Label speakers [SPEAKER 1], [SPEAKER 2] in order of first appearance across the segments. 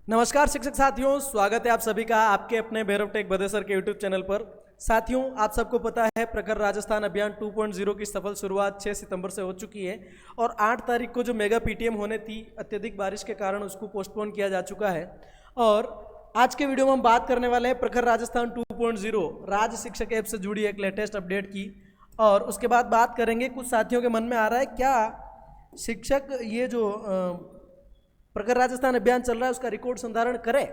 [SPEAKER 1] नमस्कार शिक्षक साथियों, स्वागत है आप सभी का आपके अपने भैरव टेक बदेसर के यूट्यूब चैनल पर। साथियों, आप सबको पता है प्रखर राजस्थान अभियान 2.0 की सफल शुरुआत 6 सितंबर से हो चुकी है और 8 तारीख को जो मेगा पीटीएम होने थी, अत्यधिक बारिश के कारण उसको पोस्टपोन किया जा चुका है। और आज के वीडियो में हम बात करने वाले हैं प्रखर राजस्थान 2.0 राज्य शिक्षक ऐप से जुड़ी एक लेटेस्ट अपडेट की। और उसके बाद बात करेंगे, कुछ साथियों के मन में आ रहा है क्या शिक्षक ये जो प्रखर राजस्थान अभियान चल रहा है उसका रिकॉर्ड संधारण करे,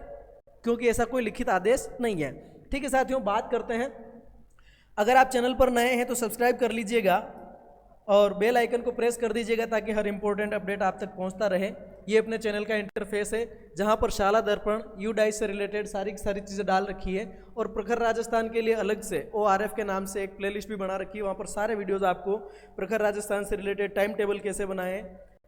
[SPEAKER 1] क्योंकि ऐसा कोई लिखित आदेश नहीं है। ठीक है साथियों, बात करते हैं। अगर आप चैनल पर नए हैं तो सब्सक्राइब कर लीजिएगा और बेल आइकन को प्रेस कर दीजिएगा ताकि हर इंपॉर्टेंट अपडेट आप तक पहुंचता रहे। ये अपने चैनल का इंटरफेस है जहां पर शाला दर्पण यूडाइस से रिलेटेड सारी की सारी चीज़ें डाल रखी है और प्रखर राजस्थान के लिए अलग से ORF के नाम से एक प्लेलिस्ट भी बना रखी है। वहाँ पर सारे वीडियोज़ आपको प्रखर राजस्थान से रिलेटेड टाइम टेबल कैसे बनाएं,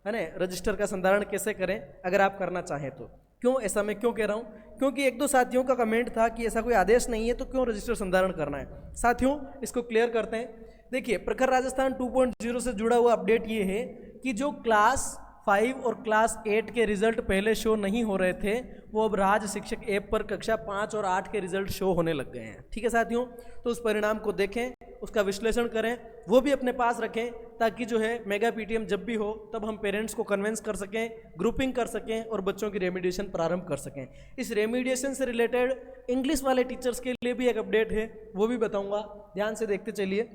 [SPEAKER 1] है ना, रजिस्टर का संधारण कैसे करें अगर आप करना चाहें तो। क्यों ऐसा मैं क्यों कह रहा हूँ, क्योंकि एक दो साथियों का कमेंट था कि ऐसा कोई आदेश नहीं है तो क्यों रजिस्टर संधारण करना है। साथियों, इसको क्लियर करते हैं। देखिए, प्रखर राजस्थान 2.0 से जुड़ा हुआ अपडेट ये है कि जो क्लास 5 और क्लास 8 के रिजल्ट पहले शो नहीं हो रहे थे, वो अब राज्य शिक्षक ऐप पर कक्षा 5 और 8 के रिजल्ट शो होने लग गए हैं। ठीक है साथियों, तो उस परिणाम को देखें, उसका विश्लेषण करें, वो भी अपने पास रखें ताकि जो है मेगा पीटीएम जब भी हो तब हम पेरेंट्स को कन्विंस कर सकें, ग्रुपिंग कर सकें और बच्चों की रेमिडिएशन प्रारंभ कर सकें। इस रेमिडिएशन से रिलेटेड इंग्लिश वाले टीचर्स के लिए भी एक अपडेट है, वो भी बताऊंगा, ध्यान से देखते चलिए।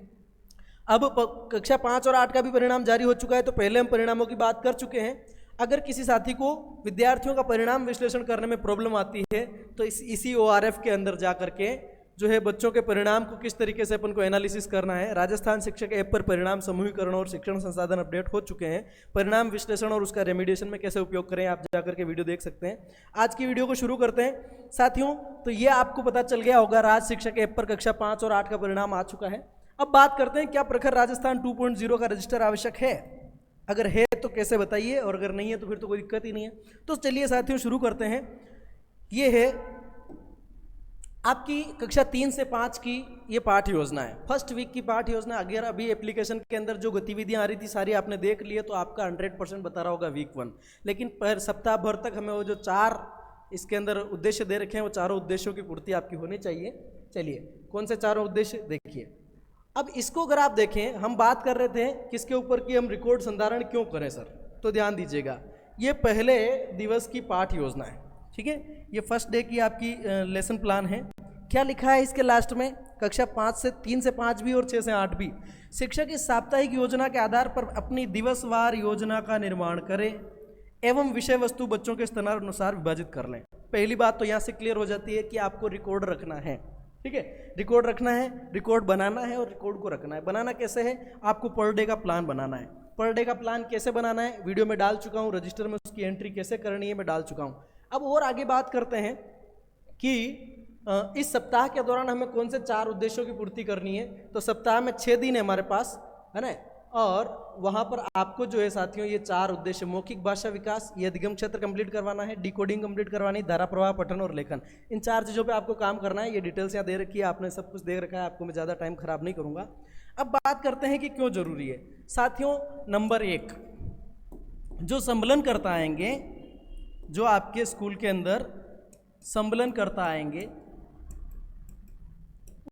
[SPEAKER 1] अब कक्षा 5 और 8 का भी परिणाम जारी हो चुका है, तो पहले हम परिणामों की बात कर चुके हैं। अगर किसी साथी को विद्यार्थियों का परिणाम विश्लेषण करने में प्रॉब्लम आती है तो इसी ORF के अंदर जा करके जो है बच्चों के परिणाम को किस तरीके से अपन को एनालिसिस करना है। राजस्थान शिक्षक ऐप पर परिणाम समूहीकरण और शिक्षण संसाधन अपडेट हो चुके हैं। परिणाम विश्लेषण और उसका रेमिडिएशन में कैसे उपयोग करें आप जाकर के वीडियो देख सकते हैं। आज की वीडियो को शुरू करते हैं साथियों। तो ये आपको पता चल गया होगा, राज्य शिक्षक ऐप पर कक्षा 5 और 8 का परिणाम आ चुका है। अब बात करते हैं, क्या प्रखर राजस्थान 2.0 का रजिस्टर आवश्यक है? अगर है तो कैसे बताइए, और अगर नहीं है तो फिर तो कोई दिक्कत ही नहीं है। तो चलिए साथियों शुरू करते हैं। ये है आपकी कक्षा 3 से 5 की ये पाठ योजना है, फर्स्ट वीक की पाठ योजना। अगर अभी एप्लीकेशन के अंदर जो गतिविधियां आ रही थी सारी आपने देख ली है तो आपका 100% बता रहा होगा वीक 1। लेकिन पर सप्ताह भर तक हमें वो जो 4 इसके अंदर उद्देश्य दे रखे हैं वो चारों उद्देश्यों की पूर्ति आपकी होनी चाहिए। चलिए, कौन से चारों उद्देश्य देखिए। अब इसको अगर आप देखें, हम बात कर रहे थे किसके ऊपर कि हम रिकॉर्ड संधारण क्यों करें सर, तो ध्यान दीजिएगा, ये पहले दिवस की पाठ योजना है। ठीक है, ये फर्स्ट डे की आपकी लेसन प्लान है। क्या लिखा है इसके लास्ट में? कक्षा 3 से 5 भी और 6 से 8 भी। शिक्षक इस साप्ताहिक योजना के आधार पर अपनी दिवसवार योजना का निर्माण करें एवं विषय वस्तु बच्चों के स्तरानुसार विभाजित कर लें। पहली बात तो यहाँ से क्लियर हो जाती है कि आपको रिकॉर्ड रखना है। ठीक है, रिकॉर्ड रखना है, रिकॉर्ड बनाना है और रिकॉर्ड को रखना है। बनाना कैसे है? आपको पर डे का प्लान बनाना है। पर डे का प्लान कैसे बनाना है वीडियो में डाल चुका हूँ, रजिस्टर में उसकी एंट्री कैसे करनी है मैं डाल चुका हूँ। अब और आगे बात करते हैं कि इस सप्ताह के दौरान हमें कौन से 4 उद्देश्यों की पूर्ति करनी है। तो सप्ताह में 6 दिन है हमारे पास, है ना, और वहाँ पर आपको जो है साथियों ये 4 उद्देश्य, मौखिक भाषा विकास, ये अधिगम क्षेत्र कंप्लीट करवाना है, डिकोडिंग कंप्लीट करवानी, धारा प्रवाह, पठन और लेखन, इन 4 चीज़ों पे आपको काम करना है। ये डिटेल्स यहाँ दे रखी है, आपने सब कुछ दे रखा है, आपको मैं ज़्यादा टाइम खराब नहीं करूँगा। अब बात करते हैं कि क्यों जरूरी है। साथियों, नंबर 1, जो सम्मेलन करता आएंगे, जो आपके स्कूल के अंदर सम्मेलन करता आएंगे,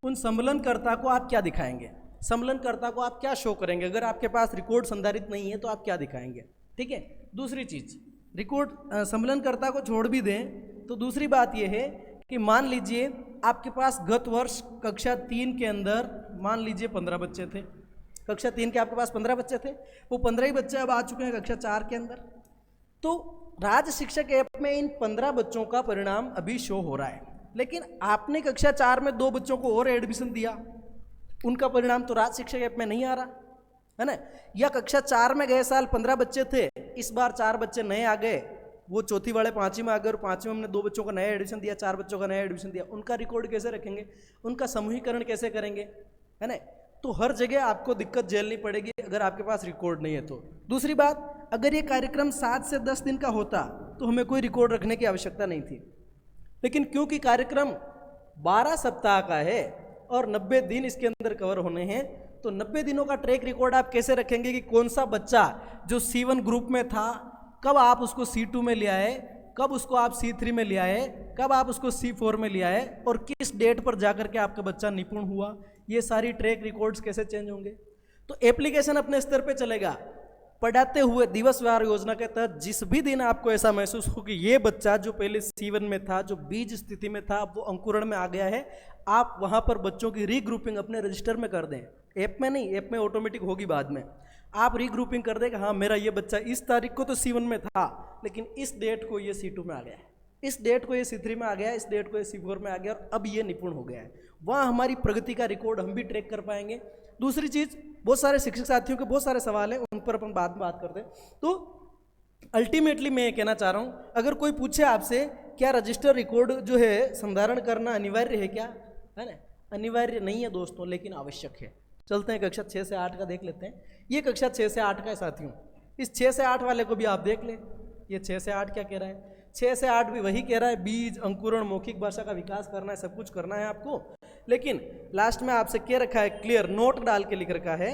[SPEAKER 1] उन सम्मेलनकर्ता को आप क्या दिखाएंगे, सम्मेलनकर्ता को आप क्या शो करेंगे। अगर आपके पास रिकॉर्ड संधारित नहीं है तो आप क्या दिखाएंगे। ठीक है, दूसरी चीज, रिकॉर्ड सम्मेलनकर्ता को छोड़ भी दें तो दूसरी बात यह है कि मान लीजिए आपके पास गत वर्ष कक्षा 3 के अंदर मान लीजिए 15 बच्चे थे। कक्षा 3 के आपके पास 15 बच्चे थे, वो 15 ही बच्चे अब आ चुके हैं कक्षा 4 के अंदर। तो राज्य शिक्षक ऐप में इन 15 बच्चों का परिणाम अभी शो हो रहा है, लेकिन आपने कक्षा 4 में 2 बच्चों को और एडमिशन दिया, उनका परिणाम तो राज्य शिक्षक ऐप में नहीं आ रहा, है ना। या कक्षा 4 में गए साल 15 बच्चे थे, इस बार 4 बच्चे नए आ गए, वो चौथी वाले 5वीं में आ गए और 5वीं में हमने 2 बच्चों का नया एडमिशन दिया, 4 बच्चों का नया एडमिशन दिया, उनका रिकॉर्ड कैसे रखेंगे, उनका समूहीकरण कैसे करेंगे, है ना। तो हर जगह आपको दिक्कत झेलनी पड़ेगी अगर आपके पास रिकॉर्ड नहीं है तो। दूसरी बात, अगर ये कार्यक्रम 7 से 10 दिन का होता तो हमें कोई रिकॉर्ड रखने की आवश्यकता नहीं थी, लेकिन क्योंकि कार्यक्रम 12 सप्ताह का है और 90 दिन इसके अंदर कवर होने हैं, तो 90 दिनों का ट्रैक रिकॉर्ड आप कैसे रखेंगे कि कौन सा बच्चा जो C1 ग्रुप में था कब आप उसको C2 में ले आए, कब उसको आप C3 में ले आए, कब आप उसको C4 में ले आए और किस डेट पर जाकर के आपका बच्चा निपुण हुआ, ये सारी ट्रैक रिकॉर्ड्स कैसे चेंज होंगे। तो एप्लीकेशन अपने स्तर पे चलेगा। पढ़ाते हुए दिवसवार योजना के तहत जिस भी दिन आपको ऐसा महसूस हो कि ये बच्चा जो पहले C1 में था, जो बीज स्थिति में था, वो अंकुरण में आ गया है, आप वहाँ पर बच्चों की रीग्रुपिंग अपने रजिस्टर में कर दें। ऐप में नहीं, ऐप में ऑटोमेटिक होगी बाद में। आप रीग्रुपिंग कर दें कि हाँ मेरा ये बच्चा इस तारीख को तो C1 में था, लेकिन इस डेट को ये C2 में आ गया है, इस डेट को ये C3 में आ गया है, इस डेट को ये C4 में आ गया और अब ये निपुण हो गया है। वहाँ हमारी प्रगति का रिकॉर्ड हम भी ट्रैक कर पाएंगे। दूसरी चीज़, बहुत सारे शिक्षक साथियों के बहुत सारे सवाल हैं, उन पर अपन बाद में बात करते हैं। तो अल्टीमेटली मैं ये कहना चाह रहा हूँ, अगर कोई पूछे आपसे क्या रजिस्टर रिकॉर्ड जो है संधारण करना अनिवार्य है क्या, है ना, अनिवार्य नहीं है दोस्तों, लेकिन आवश्यक है। चलते हैं कक्षा 6 से 8 का देख लेते हैं। ये कक्षा 6 से 8 का है साथियों। इस 6 से 8 वाले को भी आप देख लें, ये 6 से 8 क्या कह रहा है। 6 से 8 भी वही कह रहा है, बीज अंकुरण मौखिक भाषा का विकास करना है, सब कुछ करना है आपको। लेकिन लास्ट में आपसे क्या रखा है, क्लियर नोट डाल के लिख रखा है,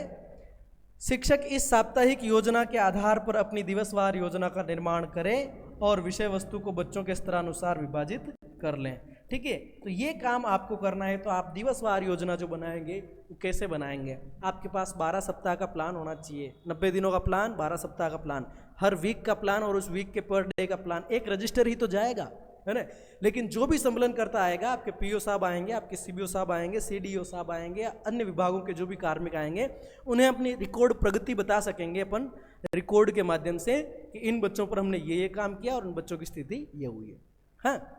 [SPEAKER 1] शिक्षक इस साप्ताहिक योजना के आधार पर अपनी दिवसवार योजना का निर्माण करें और विषय वस्तु को बच्चों के स्तरानुसार विभाजित कर लें। ठीक है, तो ये काम आपको करना है। तो आप दिवसवार योजना जो बनाएंगे वो कैसे बनाएंगे, आपके पास 12 सप्ताह का प्लान होना चाहिए। 90 दिनों का प्लान, 12 सप्ताह का प्लान, हर वीक का प्लान और उस वीक के पर डे का प्लान। एक रजिस्टर ही तो जाएगा, है ना। लेकिन जो भी सम्मेलन करता आएगा, आपके पीओ साहब आएंगे, आपके सीबीओ साहब आएंगे, सीडीओ साहब आएंगे, अन्य विभागों के जो भी कार्मिक आएंगे, उन्हें अपनी रिकॉर्ड प्रगति बता सकेंगे अपन रिकॉर्ड के माध्यम से कि इन बच्चों पर हमने ये काम किया और उन बच्चों की स्थिति ये हुई है। हाँ,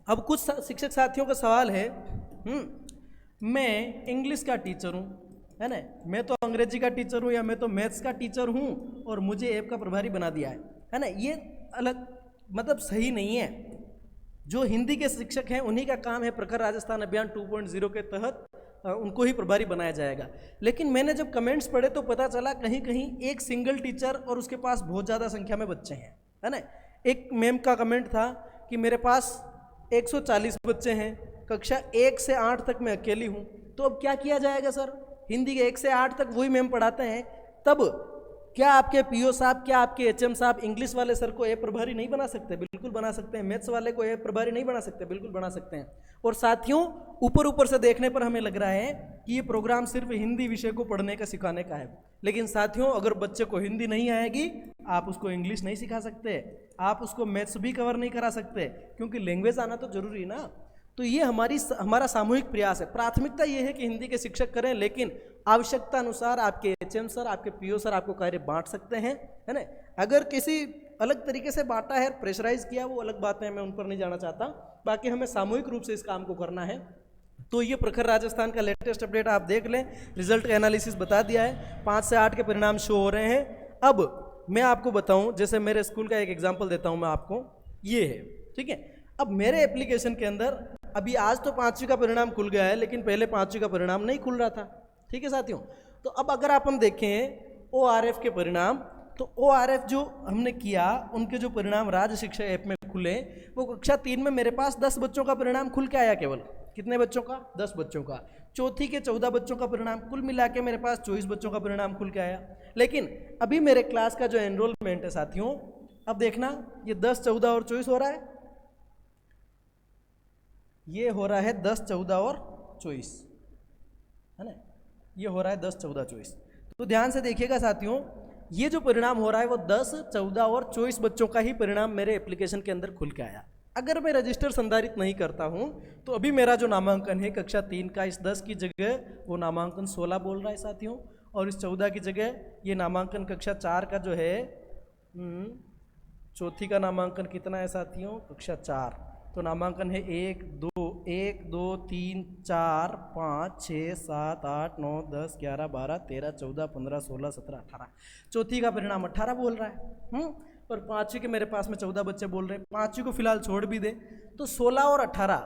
[SPEAKER 1] अब कुछ शिक्षक साथियों का सवाल है, मैं इंग्लिश का टीचर हूँ, है ना, मैं तो अंग्रेजी का टीचर हूँ या मैं तो मैथ्स का टीचर हूँ और मुझे ऐप का प्रभारी बना दिया है ना। ये अलग मतलब सही नहीं है। जो हिंदी के शिक्षक हैं उन्हीं का काम है, प्रखर राजस्थान अभियान 2.0 के तहत उनको ही प्रभारी बनाया जाएगा। लेकिन मैंने जब कमेंट्स पढ़े तो पता चला कहीं कहीं एक सिंगल टीचर और उसके पास बहुत ज़्यादा संख्या में बच्चे हैं, है ना। एक मैम का कमेंट था कि मेरे पास 140 बच्चे हैं, कक्षा 1 से 8 तक मैं अकेली हूँ, तो अब क्या किया जाएगा सर। हिंदी के 1 से 8 तक वही मैम पढ़ाते हैं, तब क्या आपके पीओ साहब, क्या आपके एचएम साहब इंग्लिश वाले सर को ऐप प्रभारी नहीं बना सकते? बिल्कुल बना सकते हैं। मैथ्स वाले को ऐप प्रभारी नहीं बना सकते? बिल्कुल बना सकते हैं। और साथियों, ऊपर ऊपर से देखने पर हमें लग रहा है कि ये प्रोग्राम सिर्फ हिंदी विषय को पढ़ने का सिखाने का है, लेकिन साथियों अगर बच्चे को हिंदी नहीं आएगी, आप उसको इंग्लिश नहीं सिखा सकते, आप उसको मैथ्स भी कवर नहीं करा सकते, क्योंकि लैंग्वेज आना तो जरूरी है ना। तो ये हमारा सामूहिक प्रयास है। प्राथमिकता ये है कि हिंदी के शिक्षक करें, लेकिन आवश्यकता अनुसार आपके एचएम सर, आपके पीओ सर आपको कार्य बांट सकते हैं, है ना। अगर किसी अलग तरीके से बांटा है, प्रेशराइज किया, वो अलग बात है, मैं उन पर नहीं जाना चाहता। बाकी हमें सामूहिक रूप से इस काम को करना है। तो ये प्रखर राजस्थान का लेटेस्ट अपडेट आप देख लें, रिजल्ट का एनालिसिस बता दिया है, 5 से 8 के परिणाम शो हो रहे हैं। अब मैं आपको बताऊं, जैसे मेरे स्कूल का एक एग्जाम्पल देता हूं मैं आपको, ये है, ठीक है। अब मेरे एप्लीकेशन के अंदर अभी आज तो 5वीं का परिणाम खुल गया है, लेकिन पहले 5वीं का परिणाम नहीं खुल रहा था, ठीक है साथियों। तो अब अगर अपन देखें ORF के परिणाम, तो ORF जो हमने किया, उनके जो परिणाम राज्य शिक्षा ऐप में खुले, वो कक्षा 3 में मेरे पास 10 बच्चों का परिणाम खुल के आया। केवल कितने बच्चों का? 10 बच्चों का। चौथी के 14 बच्चों का परिणाम, कुल मिला के मेरे पास 24 बच्चों का परिणाम खुल के आया। लेकिन अभी मेरे क्लास का जो एनरोलमेंट है साथियों, अब देखना ये 10, 14 और 24 हो रहा है, ये हो रहा है 10, 14 और 24, है ना, ये हो रहा है 10, 14, 24। तो ध्यान से देखिएगा साथियों, ये जो परिणाम हो रहा है वो 10, 14 और 24 बच्चों का ही परिणाम मेरे एप्लीकेशन के अंदर खुल के आया। अगर मैं रजिस्टर संधारित नहीं करता हूं तो अभी मेरा जो नामांकन है कक्षा 3 का, इस 10 की जगह वो नामांकन 16 बोल रहा है साथियों, और इस 14 की जगह ये नामांकन कक्षा 4 का जो है, चौथी का नामांकन कितना है साथियों? कक्षा 4। तो नामांकन है 1, 2, 3, 4, 5, 6, 7, 8, 9, 10, 11, 12, 13, 14, 15, 16, 17, 18। चौथी का परिणाम 18 बोल रहा है, और 5वीं के मेरे पास में 14 बच्चे बोल रहे हैं। 5वीं को फिलहाल छोड़ भी दे तो 16 और 18,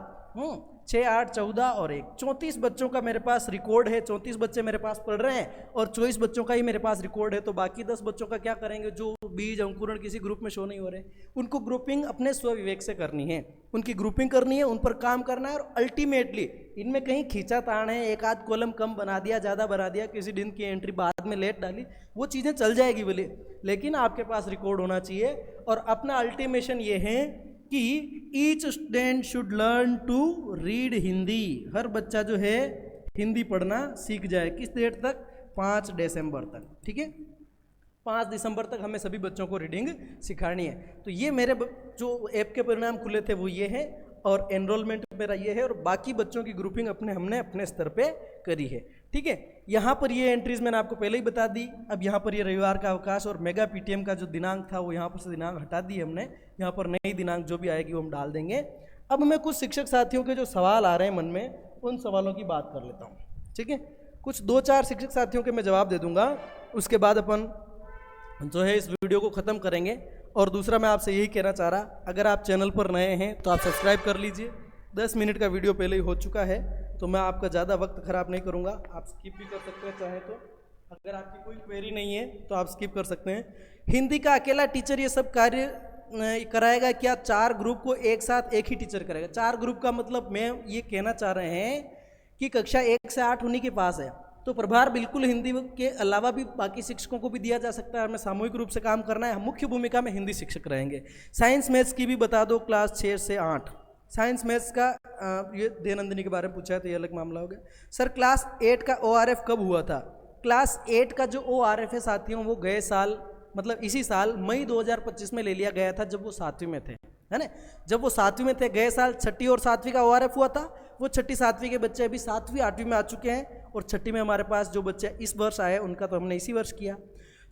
[SPEAKER 1] 6, 8, 14 और 1, 34 बच्चों का मेरे पास रिकॉर्ड है। 34 बच्चे मेरे पास पढ़ रहे हैं और 24 बच्चों का ही मेरे पास रिकॉर्ड है। तो बाकी 10 बच्चों का क्या करेंगे? जो बीज अंकुरण किसी ग्रुप में शो नहीं हो रहे, उनको ग्रुपिंग अपने स्वविवेक से करनी है, उनकी ग्रुपिंग करनी है, उन पर काम करना है। और अल्टीमेटली इनमें कहीं खींचा ताण है, एक आध कॉलम कम बना दिया, ज़्यादा बना दिया, किसी दिन की एंट्री बाद में लेट डाली, वो चीज़ें चल जाएगी बोले, लेकिन आपके पास रिकॉर्ड होना चाहिए। और अपना अल्टीमेशन ये है कि each student should learn to read Hindi. हर बच्चा जो है हिंदी पढ़ना सीख जाए। किस डेट तक? 5 दिसंबर तक। ठीक है, 5 दिसंबर तक हमें सभी बच्चों को रीडिंग सिखानी है। तो ये मेरे जो ऐप के परिणाम खुले थे वो ये है, और एनरोलमेंट मेरा ये है, और बाकी बच्चों की ग्रुपिंग हमने अपने स्तर पे करी है। ठीक है, यहाँ पर ये एंट्रीज मैंने आपको पहले ही बता दी। अब यहाँ पर ये रविवार का अवकाश और मेगा पीटीएम का जो दिनांक था वो यहाँ पर से दिनांक हटा दी हमने। यहाँ पर नई दिनांक जो भी आएगी वो हम डाल देंगे। अब मैं कुछ शिक्षक साथियों के जो सवाल आ रहे हैं मन में, उन सवालों की बात कर लेता हूँ। ठीक है, कुछ 2-4 शिक्षक साथियों के मैं जवाब दे दूंगा, उसके बाद अपन जो है इस वीडियो को ख़त्म करेंगे। और दूसरा मैं आपसे यही कहना चाह रहा, अगर आप चैनल पर नए हैं तो आप सब्सक्राइब कर लीजिए। 10 मिनट का वीडियो पहले ही हो चुका है, तो मैं आपका ज़्यादा वक्त ख़राब नहीं करूँगा। आप स्किप भी कर सकते हैं चाहे तो। अगर आपकी कोई क्वेरी नहीं है तो आप स्किप कर सकते हैं। हिंदी का अकेला टीचर ये सब कार्य कराएगा क्या? 4 ग्रुप को एक साथ एक ही टीचर करेगा। 4 ग्रुप का मतलब मैं ये कहना चाह रहे हैं कि कक्षा 1 से 8 उन्हीं के पास है, तो प्रभार बिल्कुल हिंदी के अलावा भी बाकी शिक्षकों को भी दिया जा सकता है। हमें सामूहिक रूप से काम करना है। मुख्य भूमिका में हिंदी शिक्षक रहेंगे। साइंस मैथ्स की भी बता दो, क्लास 6 से 8। साइंस मैथ्स का ये देनंदिनी के बारे में पूछा है तो ये अलग मामला हो गया। सर क्लास 8 का ORF कब हुआ था? क्लास 8 का जो ORF है साथियों, वो गए साल, मतलब इसी साल मई 2025 में ले लिया गया था, जब वो 7वीं में थे, है ना। जब वो 7वीं में थे, गए साल 6ठी और 7वीं का ORF हुआ था। वो 6ठी 7वीं के बच्चे अभी 7वीं 8वीं में आ चुके हैं, और 6ठी में हमारे पास जो बच्चे इस वर्ष आए उनका तो हमने इसी वर्ष किया।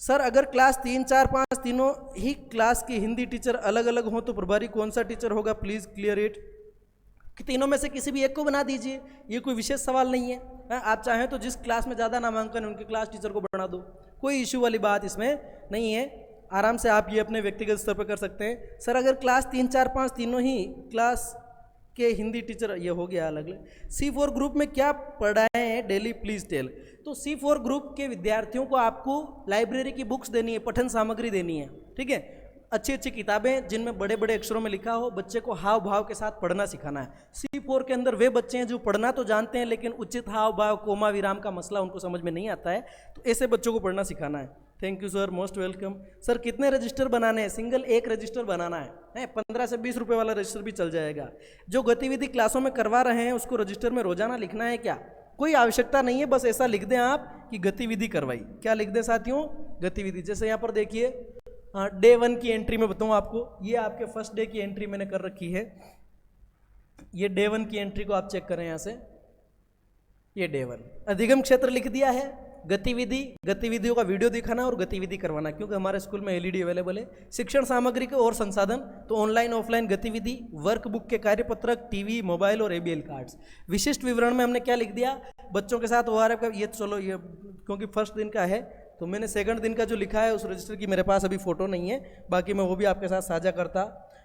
[SPEAKER 1] सर अगर क्लास 3, 4, 5 तीनों ही क्लास की हिंदी टीचर अलग अलग हों तो प्रभारी कौन सा टीचर होगा? Please clear it. कि तीनों में से किसी भी एक को बना दीजिए, ये कोई विशेष सवाल नहीं है। आप चाहें तो जिस क्लास में ज़्यादा नामांकन है उनके क्लास टीचर को बना दो, कोई इशू वाली बात इसमें नहीं है। आराम से आप ये अपने व्यक्तिगत स्तर पर कर सकते हैं। सर अगर क्लास 3, 4, 5 तीनों ही क्लास के हिंदी टीचर, ये हो गया अलग अलग। C4 ग्रुप में क्या पढ़ाएं हैं डेली, प्लीज टेल। तो C4 ग्रुप के विद्यार्थियों को आपको लाइब्रेरी की बुक्स देनी है, पठन सामग्री देनी है। ठीक है, अच्छी अच्छी किताबें जिनमें बड़े बड़े अक्षरों में लिखा हो, बच्चे को हाव भाव के साथ पढ़ना सिखाना है। C4 के अंदर वे बच्चे हैं जो पढ़ना तो जानते हैं लेकिन उचित हाव भाव, कोमा विराम का मसला उनको समझ में नहीं आता है, तो ऐसे बच्चों को पढ़ना सिखाना है। Thank you sir, most welcome. Sir कितने रजिस्टर बनाने हैं? सिंगल एक रजिस्टर बनाना है। 15 से 20 रुपए वाला रजिस्टर भी चल जाएगा। जो गतिविधि क्लासों में करवा रहे हैं उसको रजिस्टर में रोजाना लिखना है क्या? कोई आवश्यकता नहीं है, बस ऐसा लिख दें आप कि गतिविधि करवाई। क्या लिख दें साथियों? गतिविधि। जैसे यहाँ पर देखिए, डे 1 की एंट्री में बताऊँ आपको, ये आपके फर्स्ट डे की एंट्री मैंने कर रखी है। ये डे 1 की एंट्री को आप चेक करें यहाँ से, ये डे 1 अधिगम क्षेत्र लिख दिया है। गतिविधि, गतिविधियों का वीडियो दिखाना और गतिविधि करवाना, क्योंकि हमारे स्कूल में LED अवेलेबल है। शिक्षण सामग्री के और संसाधन, तो ऑनलाइन ऑफलाइन गतिविधि, वर्कबुक के कार्यपत्रक, टीवी, मोबाइल और ABL कार्ड्स। विशिष्ट विवरण में हमने क्या लिख दिया? बच्चों के साथ ORF का, ये चलो ये क्योंकि फर्स्ट दिन का है तो मैंने सेकंड दिन का जो लिखा है उस रजिस्टर की मेरे पास अभी फ़ोटो नहीं है, बाकी मैं वो भी आपके साथ साझा करता।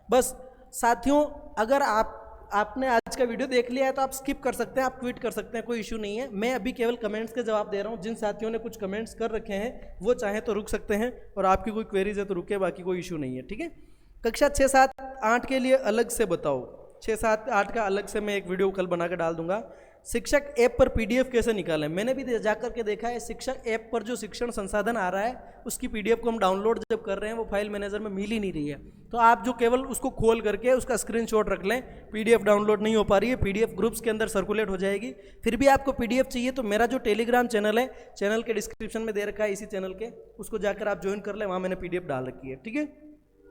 [SPEAKER 1] बस साथियों, अगर आपने आज का वीडियो देख लिया है तो आप स्किप कर सकते हैं, आप ट्वीट कर सकते हैं, कोई इशू नहीं है। मैं अभी केवल कमेंट्स के जवाब दे रहा हूँ। जिन साथियों ने कुछ कमेंट्स कर रखे हैं वो चाहे तो रुक सकते हैं, और आपकी कोई क्वेरीज है तो रुके, बाकी कोई इशू नहीं है। ठीक है, कक्षा 6, 7, 8 के लिए अलग से बताओ। 6, 7, 8 का अलग से मैं एक वीडियो कल बना के डाल दूंगा। शिक्षक ऐप पर PDF कैसे निकालें? मैंने भी जाकर के देखा है, शिक्षक ऐप पर जो शिक्षण संसाधन आ रहा है उसकी PDF को हम डाउनलोड जब कर रहे हैं वो फाइल मैनेजर में मिल ही नहीं रही है। तो आप जो केवल उसको खोल करके उसका स्क्रीनशॉट रख लें, PDF डाउनलोड नहीं हो पा रही है, PDF ग्रुप्स के अंदर सर्कुलेट हो जाएगी। फिर भी आपको PDF चाहिए तो मेरा जो टेलीग्राम चैनल है, चैनल के डिस्क्रिप्शन में दे रखा है इसी चैनल के, उसको जाकर आप ज्वाइन कर लें, वहाँ मैंने PDF डाल रखी है। ठीक है,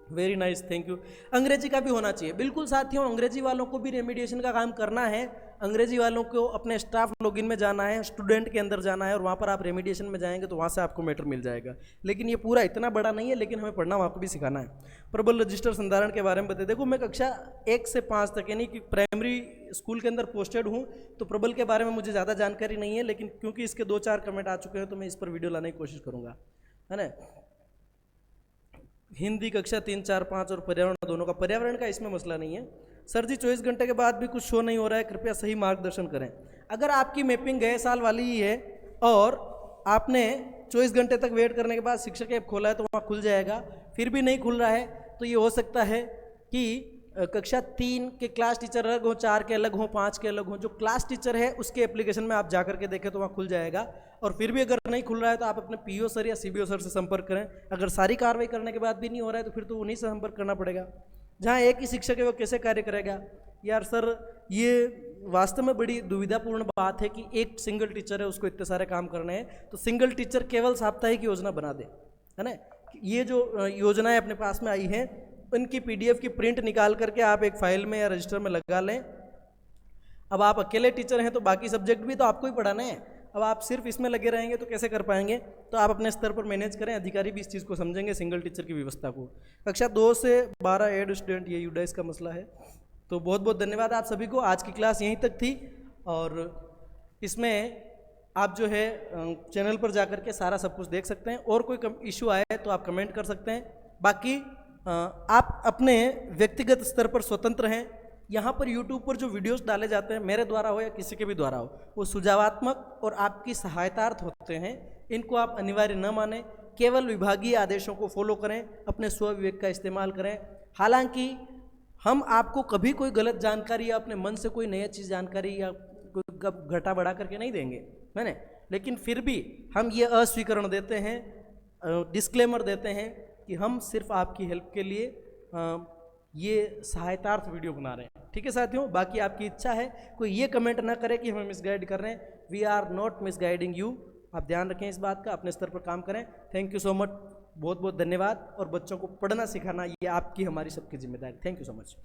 [SPEAKER 1] वेरी नाइस, थैंक यू। अंग्रेजी का भी होना चाहिए, बिल्कुल साथियों, अंग्रेजी वालों को भी रेमिडिएशन का काम करना है। अंग्रेजी वालों को अपने स्टाफ लॉगिन में जाना है, स्टूडेंट के अंदर जाना है, और वहाँ पर आप रेमिडिएशन में जाएंगे तो वहाँ से आपको मैटर मिल जाएगा। लेकिन ये पूरा इतना बड़ा नहीं है, लेकिन हमें पढ़ना वहाँ को भी सिखाना है। प्रबल रजिस्टर संधारण के बारे में बताइए। देखो मैं कक्षा 1 से 5 तक यानी कि प्राइमरी स्कूल के अंदर पोस्टेड हूँ, तो प्रबल के बारे में मुझे ज़्यादा जानकारी नहीं है, लेकिन क्योंकि इसके 2-4 कमेंट आ चुके हैं तो मैं इस पर वीडियो लाने की कोशिश करूँगा, है ना। हिंदी कक्षा 3, 4, 5 और पर्यावरण दोनों का, पर्यावरण का इसमें मसला नहीं है। सर जी 24 घंटे के बाद भी कुछ शो नहीं हो रहा है, कृपया सही मार्गदर्शन करें। अगर आपकी मैपिंग गए साल वाली ही है और आपने 24 घंटे तक वेट करने के बाद शिक्षक ऐप खोला है तो वहाँ खुल जाएगा, फिर भी नहीं खुल रहा है तो ये हो सकता है कि कक्षा 3 के क्लास टीचर अलग हो, 4 के अलग हो, 5 के अलग हो। जो क्लास टीचर है उसके एप्लीकेशन में आप जा करके देखें तो वहाँ खुल जाएगा। और फिर भी अगर नहीं खुल रहा है तो आप अपने PO सर या CBO सर से संपर्क करें। अगर सारी कार्रवाई करने के बाद भी नहीं हो रहा है तो फिर तो उन्हीं से संपर्क करना पड़ेगा। जहाँ एक ही शिक्षक है वो कैसे कार्य करेगा? यार सर, ये वास्तव में बड़ी दुविधापूर्ण बात है कि एक सिंगल टीचर है, उसको इतने सारे काम करने हैं, तो सिंगल टीचर केवल साप्ताहिक योजना बना दे, है ना। ये जो योजनाएं अपने पास में आई हैं, इनकी PDF की प्रिंट निकाल करके आप एक फाइल में या रजिस्टर में लगा लें। अब आप अकेले टीचर हैं तो बाकी सब्जेक्ट भी तो आपको ही पढ़ाने हैं। अब आप सिर्फ इसमें लगे रहेंगे तो कैसे कर पाएंगे? तो आप अपने स्तर पर मैनेज करें, अधिकारी भी इस चीज़ को समझेंगे, सिंगल टीचर की व्यवस्था को। कक्षा 2 से 12 एड स्टूडेंट, ये यूडाइस का मसला है। तो बहुत बहुत धन्यवाद आप सभी को। आज की क्लास यहीं तक थी, और इसमें आप जो है चैनल पर जाकर के सारा सब कुछ देख सकते हैं, और कोई इशू आए तो आप कमेंट कर सकते हैं। बाकी आप अपने व्यक्तिगत स्तर पर स्वतंत्र हैं। यहाँ पर YouTube पर जो वीडियोस डाले जाते हैं, मेरे द्वारा हो या किसी के भी द्वारा हो, वो सुझावात्मक और आपकी सहायतार्थ होते हैं। इनको आप अनिवार्य न माने, केवल विभागीय आदेशों को फॉलो करें, अपने स्व-विवेक का इस्तेमाल करें। हालांकि हम आपको कभी कोई गलत जानकारी या अपने मन से कोई नया चीज़ जानकारी या कोई घटा बढ़ा करके नहीं देंगे, है ना। लेकिन फिर भी हम ये अस्वीकरण देते हैं, डिस्क्लेमर देते हैं कि हम सिर्फ आपकी हेल्प के लिए ये सहायतार्थ वीडियो बना रहे हैं। ठीक है साथियों, बाकी आपकी इच्छा है, कोई ये कमेंट ना करे कि हमें मिसगाइड कर रहे हैं। We are not misguiding you. आप ध्यान रखें इस बात का, अपने स्तर पर काम करें। थैंक यू सो मच, बहुत बहुत धन्यवाद। और बच्चों को पढ़ना सिखाना ये आपकी हमारी सबकी जिम्मेदारी। Thank you so much.